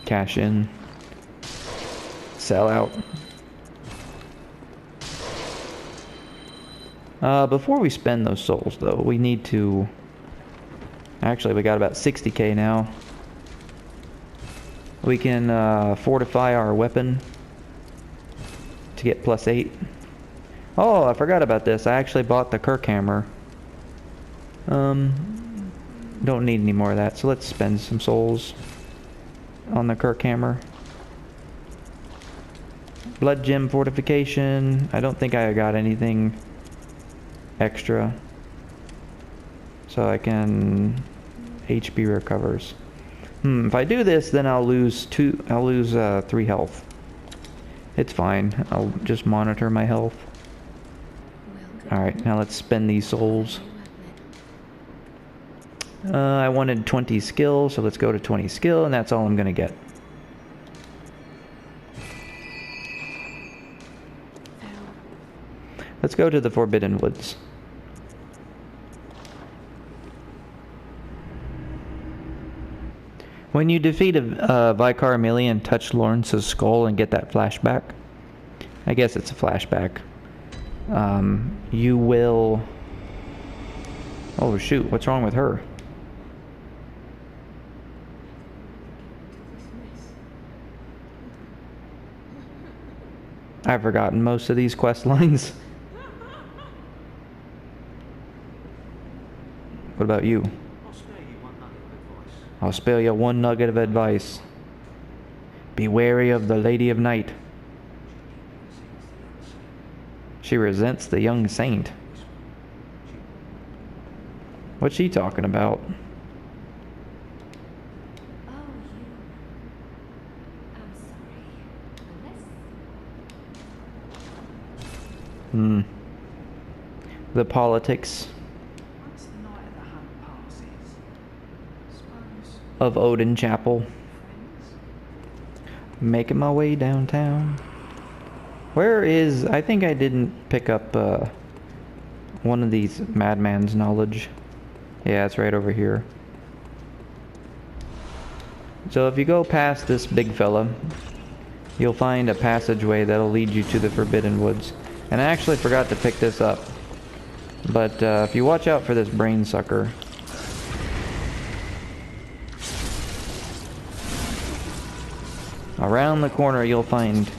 Cash in. Sell out. Before we spend those souls, though, we need to... Actually, we got about 60k now. We can fortify our weapon to get +8. Oh, I forgot about this. I actually bought the Kirk hammer. Don't need any more of that, so let's spend some souls on the Kirk hammer. Blood gem fortification. I don't think I got anything extra. So I can... HP recovers. If I do this, then I'll lose 3 health. It's fine. I'll just monitor my health. Alright, now let's spend these souls. I wanted 20 skill, so let's go to 20 skill, and that's all I'm gonna get. Let's go to the Forbidden Woods. When you defeat a Vicar Amelia, touch Lawrence's skull and get that flashback. I guess it's a flashback. You will... Oh shoot, what's wrong with her? I've forgotten most of these quest lines. What about you? I'll spare you one nugget of advice. Be wary of the Lady of Night. She resents the young saint. What's she talking about? The politics of Odin Chapel. Making my way downtown. Where is... I think I didn't pick up one of these madman's knowledge. Yeah, it's right over here. So if you go past this big fella, you'll find a passageway that'll lead you to the Forbidden Woods. And I actually forgot to pick this up. But if you watch out for this brain sucker. Around the corner you'll find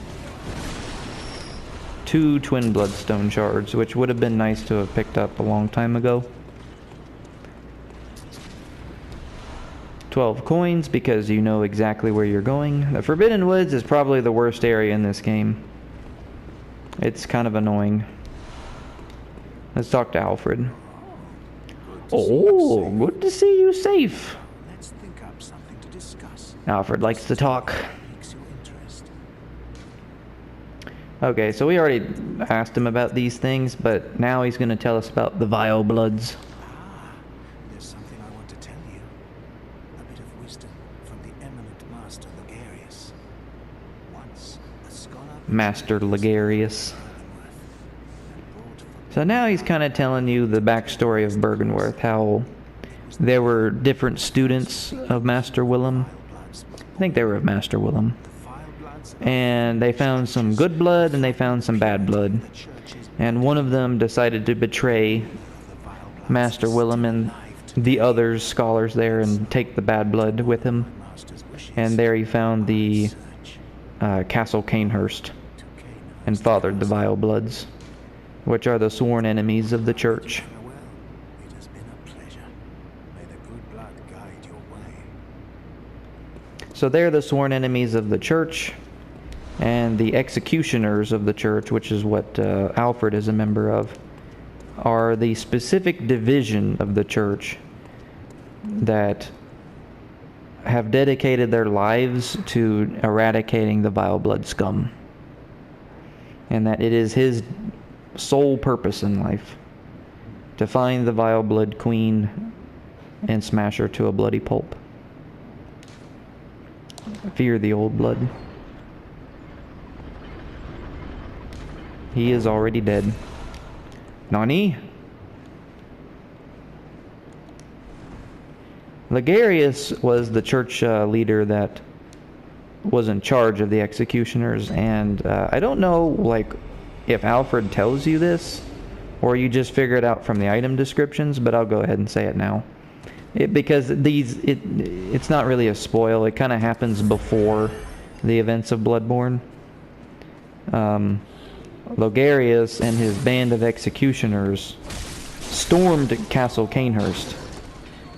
2 twin Bloodstone shards, which would have been nice to have picked up a long time ago. 12 coins because you know exactly where you're going. The Forbidden Woods is probably the worst area in this game. It's kind of annoying. Let's talk to Alfred. Oh, good to see you safe. Let's think up something to discuss. Alfred likes to talk. Okay, so we already asked him about these things, but now he's going to tell us about the Vile Bloods. There's something I want to tell you. A bit of wisdom from the eminent Master Ligarius. Once a scholar... Master Ligarius. So now he's kind of telling you the backstory of Bergenworth, how there were different students of Master Willem. I think they were of Master Willem. And they found some good blood and they found some bad blood. And one of them decided to betray Master Willem and the other scholars there and take the bad blood with him. And there he found the Castle Canehurst and fathered the Vile Bloods, which are the sworn enemies of the church. It has been a pleasure. May the good blood guide your way. So they're the sworn enemies of the church, and the executioners of the church, which is what Alfred is a member of, are the specific division of the church that have dedicated their lives to eradicating the Vile Blood scum. And that it is his sole purpose in life to find the Vile Blood Queen and smash her to a bloody pulp. Fear the old blood. He is already dead. Nani? Ligarius was the church leader that was in charge of the executioners, and I don't know, like, if Alfred tells you this, or you just figure it out from the item descriptions, but I'll go ahead and say it now. Because it's not really a spoil, it kind of happens before the events of Bloodborne. Logarius and his band of executioners stormed Castle Canehurst,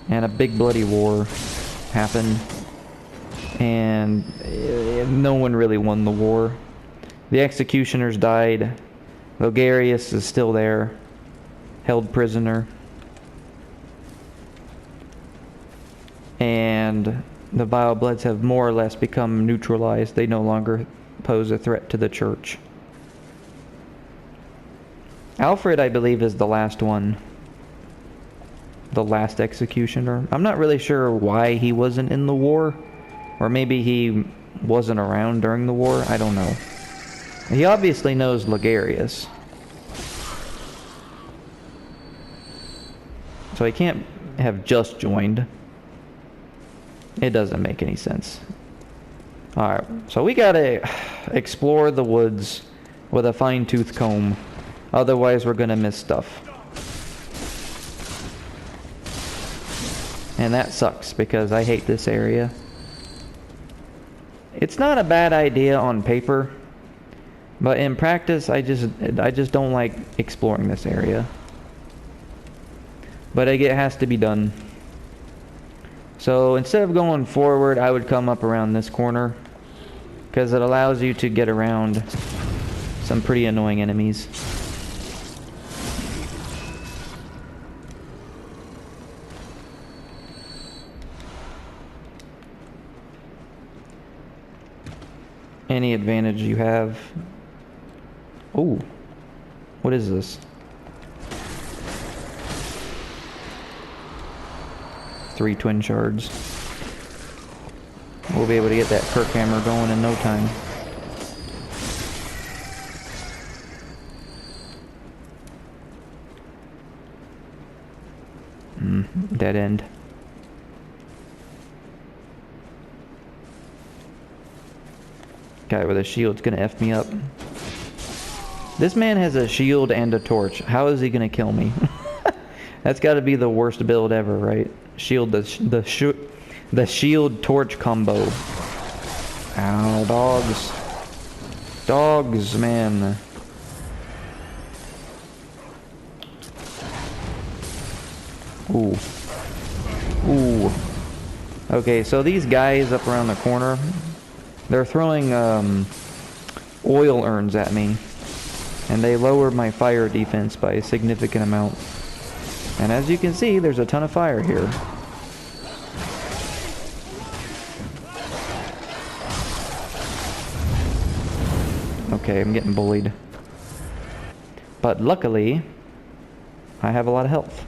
and a big bloody war happened, and no one really won the war. The executioners died. Logarius is still there, held prisoner, and the Vile Bloods have more or less become neutralized. They no longer pose a threat to the church. Alfred, I believe, is the last one. The last executioner. I'm not really sure why he wasn't in the war. Or maybe he wasn't around during the war. I don't know. He obviously knows Logarius. So he can't have just joined. It doesn't make any sense. Alright, so we gotta explore the woods with a fine-tooth comb. Otherwise we're gonna miss stuff. And that sucks because I hate this area. It's not a bad idea on paper, but in practice I just don't like exploring this area. But it has to be done. So instead of going forward, I would come up around this corner, because it allows you to get around some pretty annoying enemies. Any advantage you have. Oh, what is this? 3 twin shards. We'll be able to get that perk hammer going in no time. Dead end. Guy with a shield's gonna F me up. This man has a shield and a torch. How is he gonna kill me? That's gotta be the worst build ever, right? Shield, the shield torch combo. Ow, dogs. Dogs, man. Ooh. Ooh. Okay, so these guys up around the corner, they're throwing oil urns at me, and they lower my fire defense by a significant amount. And as you can see, there's a ton of fire here. Okay, I'm getting bullied. But luckily, I have a lot of health.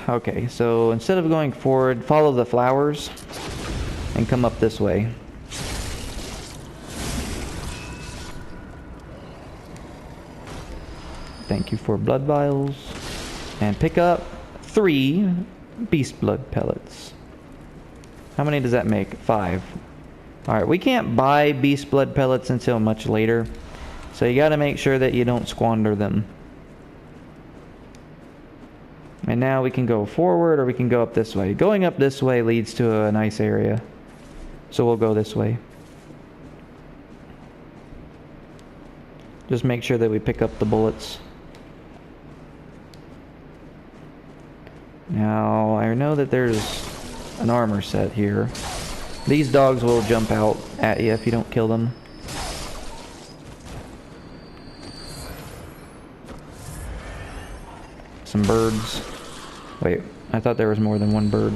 Okay, so instead of going forward, follow the flowers and come up this way. Thank you for blood vials. And pick up 3 beast blood pellets. How many does that make? 5. Alright, we can't buy beast blood pellets until much later, so you gotta make sure that you don't squander them. And now we can go forward, or we can go up this way. Going up this way leads to a nice area, so we'll go this way. Just make sure that we pick up the bullets. Now, I know that there's an armor set here. These dogs will jump out at you if you don't kill them. Some birds. Wait, I thought there was more than one bird.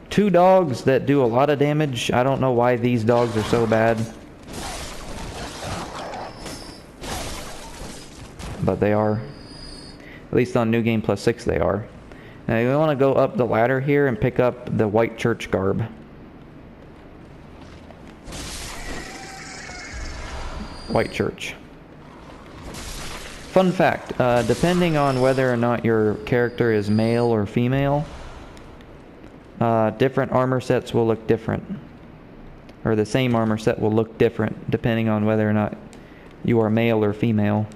2 dogs that do a lot of damage. I don't know why these dogs are so bad, but they are. At least on New Game Plus 6 they are. Now you want to go up the ladder here and pick up the white church garb. White church. Fun fact, depending on whether or not your character is male or female, different armor sets will look different. Or the same armor set will look different depending on whether or not you are male or female.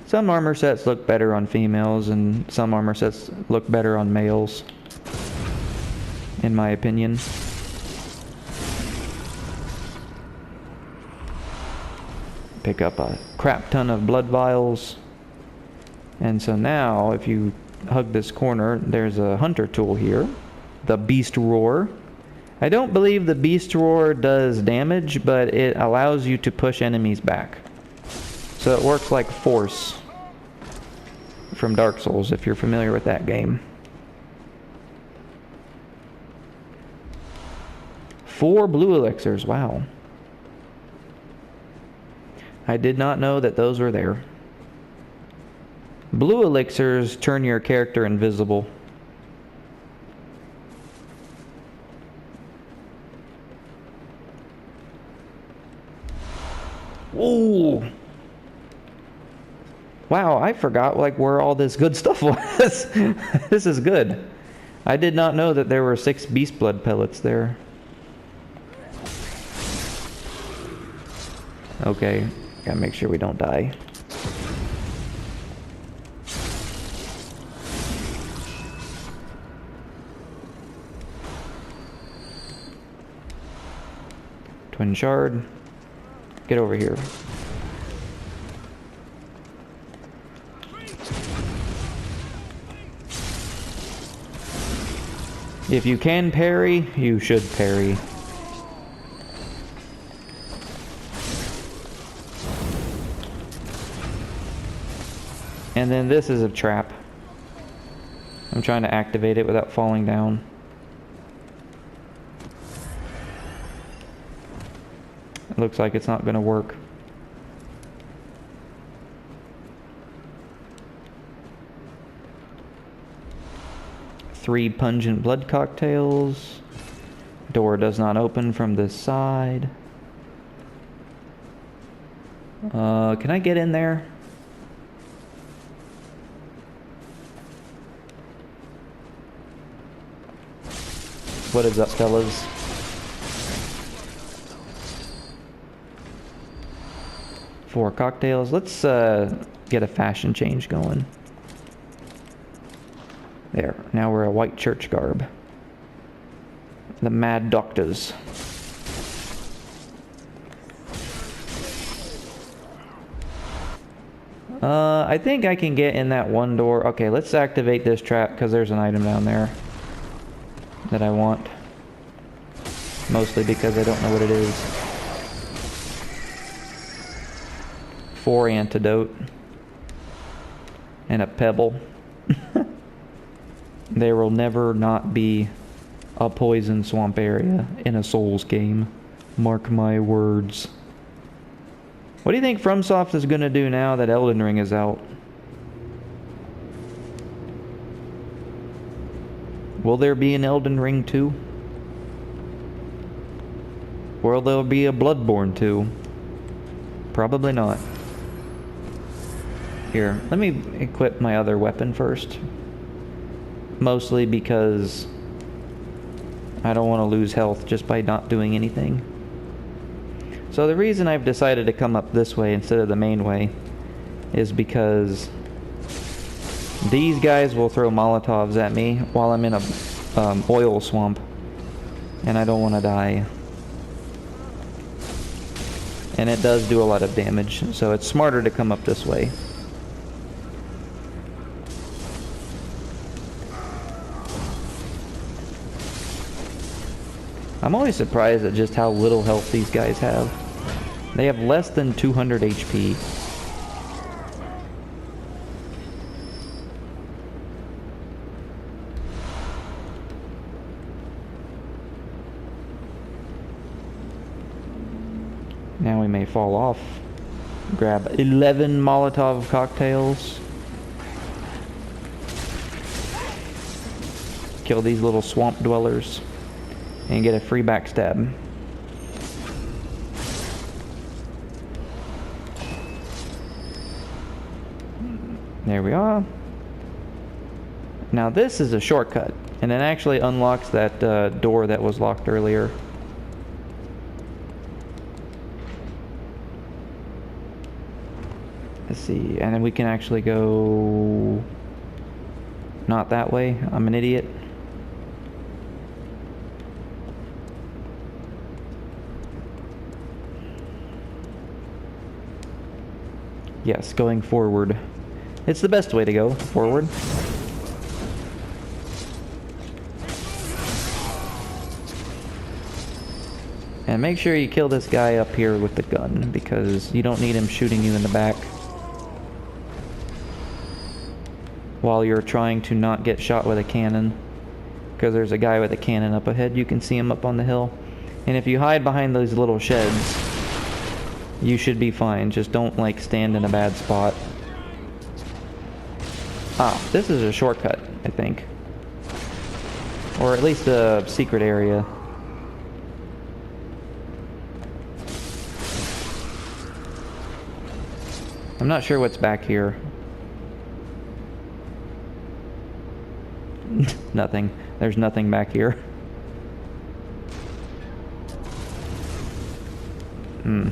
Some armor sets look better on females and some armor sets look better on males, in my opinion. Pick up a crap ton of blood vials. And so now, if you hug this corner, there's a hunter tool here. The Beast Roar. I don't believe the Beast Roar does damage, but it allows you to push enemies back. So it works like Force from Dark Souls, if you're familiar with that game. 4 blue elixirs, wow. I did not know that those were there. Blue elixirs turn your character invisible. Ooh. Wow, I forgot like where all this good stuff was. This is good. I did not know that there were 6 beast blood pellets there. Okay, gotta make sure we don't die. Twin shard. Get over here. If you can parry, you should parry. And then this is a trap. I'm trying to activate it without falling down. It looks like it's not going to work. Three pungent blood cocktails. Door does not open from this side. Can I get in there? What is up, fellas? Four cocktails. Let's get a fashion change going. There. Now we're a white church garb. The Mad Doctors. I think I can get in that one door. Okay, let's activate this trap because there's an item down there that I want. Mostly because I don't know what it is. 4 antidote. And a pebble. There will never not be a poison swamp area in a Souls game. Mark my words. What do you think FromSoft is going to do now that Elden Ring is out? Will there be an Elden Ring 2? Will there be a Bloodborne 2? Probably not. Here, let me equip my other weapon first. Mostly because I don't want to lose health just by not doing anything. So the reason I've decided to come up this way instead of the main way is because these guys will throw Molotovs at me while I'm in a oil swamp, and I don't want to die. And it does do a lot of damage, so it's smarter to come up this way. I'm always surprised at just how little health these guys have. They have less than 200 HP. Now we may fall off. Grab 11 Molotov cocktails. kill these little swamp dwellers, and get a free backstab. There we are. Now this is a shortcut, and it actually unlocks that door that was locked earlier. Let's see, and then we can actually go not that way. I'm an idiot. Yes, going forward. It's the best way to go, forward. And make sure you kill this guy up here with the gun, because you don't need him shooting you in the back while you're trying to not get shot with a cannon, because there's a guy with a cannon up ahead. You can see him up on the hill. And if you hide behind those little sheds, you should be fine. Just don't, like, stand in a bad spot. Ah, this is a shortcut, I think. Or at least a secret area. I'm not sure what's back here. Nothing. There's nothing back here. Hmm.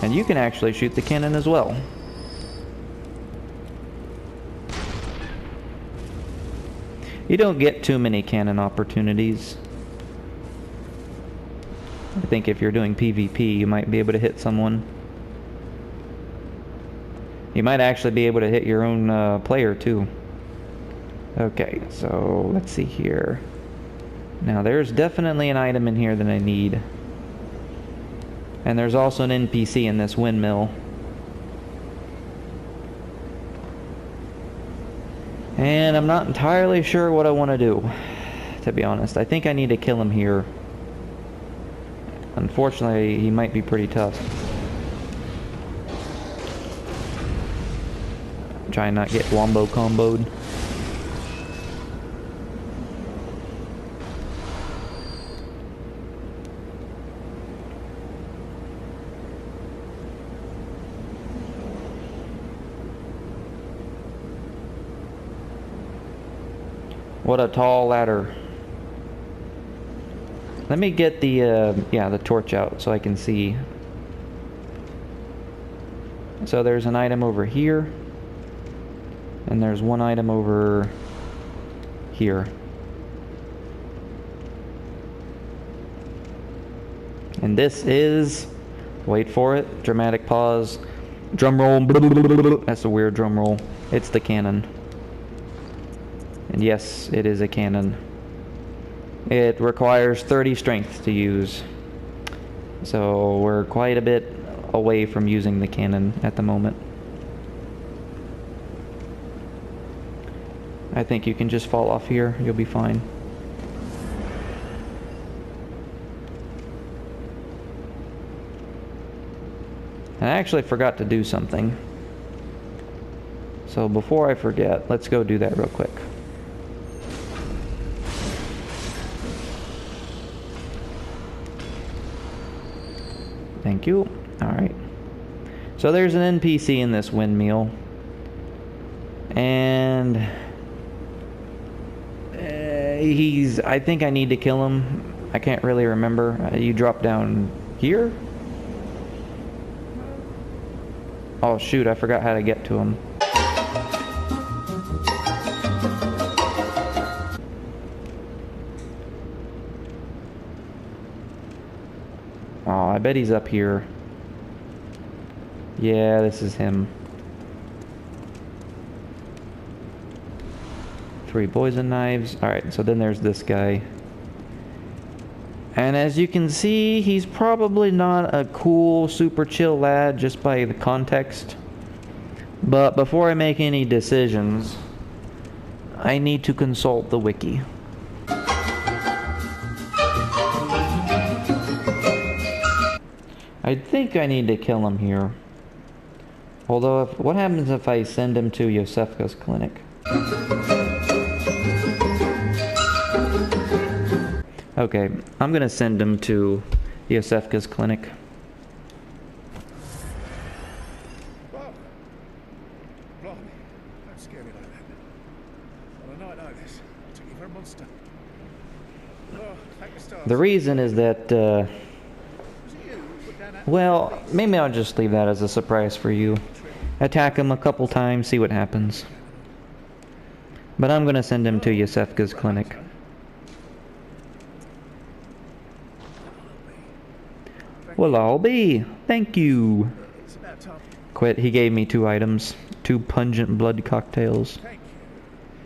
And you can actually shoot the cannon as well. You don't get too many cannon opportunities. I think if you're doing PvP, you might be able to hit someone. You might actually be able to hit your own player too. Okay, so let's see here. Now there's definitely an item in here that I need. And there's also an NPC in this windmill. And I'm not entirely sure what I want to do, to be honest. I think I need to kill him here. Unfortunately, he might be pretty tough. Try and not get wombo comboed. What a tall ladder. Let me get the torch out so I can see. So there's an item over here. And there's one item over here. And this is, wait for it, dramatic pause, drum roll, that's a weird drum roll. It's the cannon. And yes, it is a cannon. It requires 30 strength to use. So we're quite a bit away from using the cannon at the moment. I think you can just fall off here. You'll be fine. And I actually forgot to do something. So before I forget, let's go do that real quick. Thank you. Alright. So there's an NPC in this windmill. And I think I need to kill him. I can't really remember. You drop down here? Oh shoot, I forgot how to get to him. Oh, I bet he's up here. Yeah, this is him. 3 poison knives. Alright, so then there's this guy. And as you can see, he's probably not a cool, super chill lad just by the context. But before I make any decisions, I need to consult the wiki. I think I need to kill him here. Although, what happens if I send him to Yosefka's clinic? Okay, I'm gonna send him to Yosefka's clinic. Blimey, don't scare me like that. On a night like this, I took you for a monster. Oh, thank the stars. The reason is that, Was it you who put down that? well, maybe I'll just leave that as a surprise for you. Attack him a couple times, see what happens. But I'm gonna send him to Yosefka's clinic. Well, I'll be. Thank you. It's about time. Quit. He gave me 2 items. 2 pungent blood cocktails. Thank you.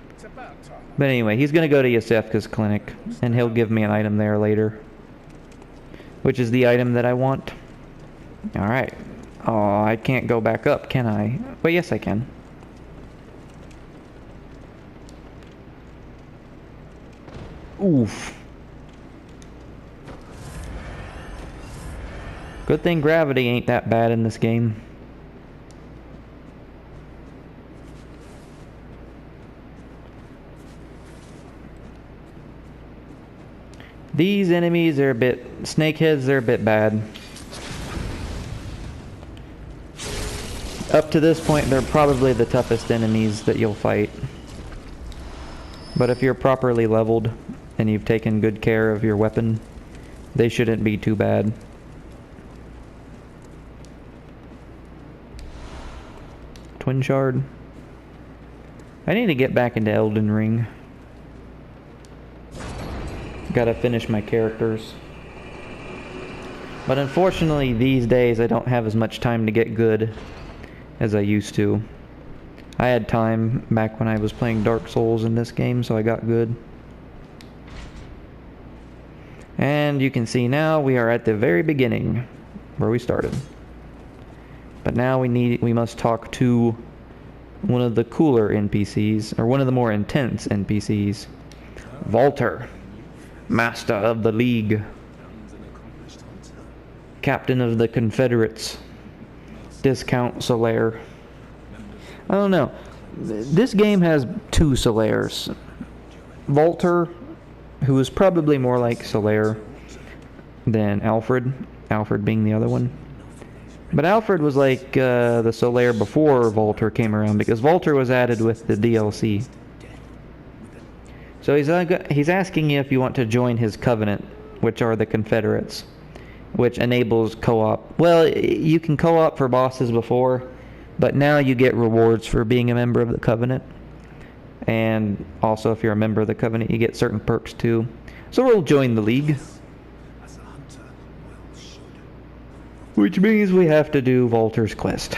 It's about time. But anyway, he's gonna go to Yosefka's clinic, and he'll give me an item there later. Which is the item that I want. Alright. Oh, I can't go back up, can I? Well, yes I can. Oof. Good thing gravity ain't that bad in this game. These enemies are a bit... snakeheads, they're a bit bad. Up to this point, they're probably the toughest enemies that you'll fight. But if you're properly leveled, and you've taken good care of your weapon, they shouldn't be too bad. Twin Shard. I need to get back into Elden Ring. Gotta finish my characters. But unfortunately, these days I don't have as much time to get good as I used to. I had time back when I was playing Dark Souls in this game, so I got good. And you can see now we are at the very beginning where we started. But now we must talk to one of the cooler NPCs, or one of the more intense NPCs. Walter, Master of the League, Captain of the Confederates, Discount Solaire. I don't know. This game has 2 Solaires. Walter, who is probably more like Solaire than Alfred. Alfred being the other one. But Alfred was like the Solaire before Walter came around, because Walter was added with the DLC. So he's asking you if you want to join his covenant, which are the Confederates, which enables co-op. Well, you can co-op for bosses before, but now you get rewards for being a member of the covenant. And also, if you're a member of the covenant, you get certain perks too. So we'll join the league. Which means we have to do Walter's quest.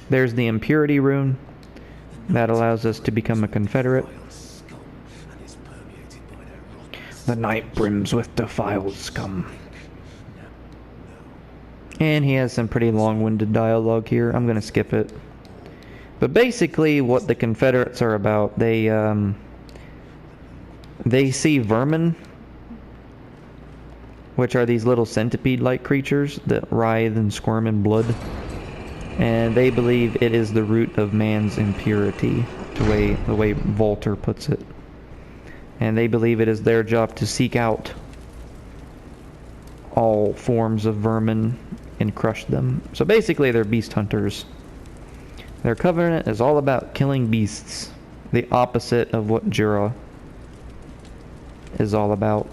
There's the Impurity Rune. That allows us to become a Confederate. The night brims with defiled scum. And he has some pretty long-winded dialogue here. I'm going to skip it. But basically what the Confederates are about, they see vermin, which are these little centipede-like creatures that writhe and squirm in blood. And they believe it is the root of man's impurity, the way Walter puts it. And they believe it is their job to seek out all forms of vermin and crush them. So basically they're beast hunters. Their covenant is all about killing beasts, the opposite of what Jura is all about.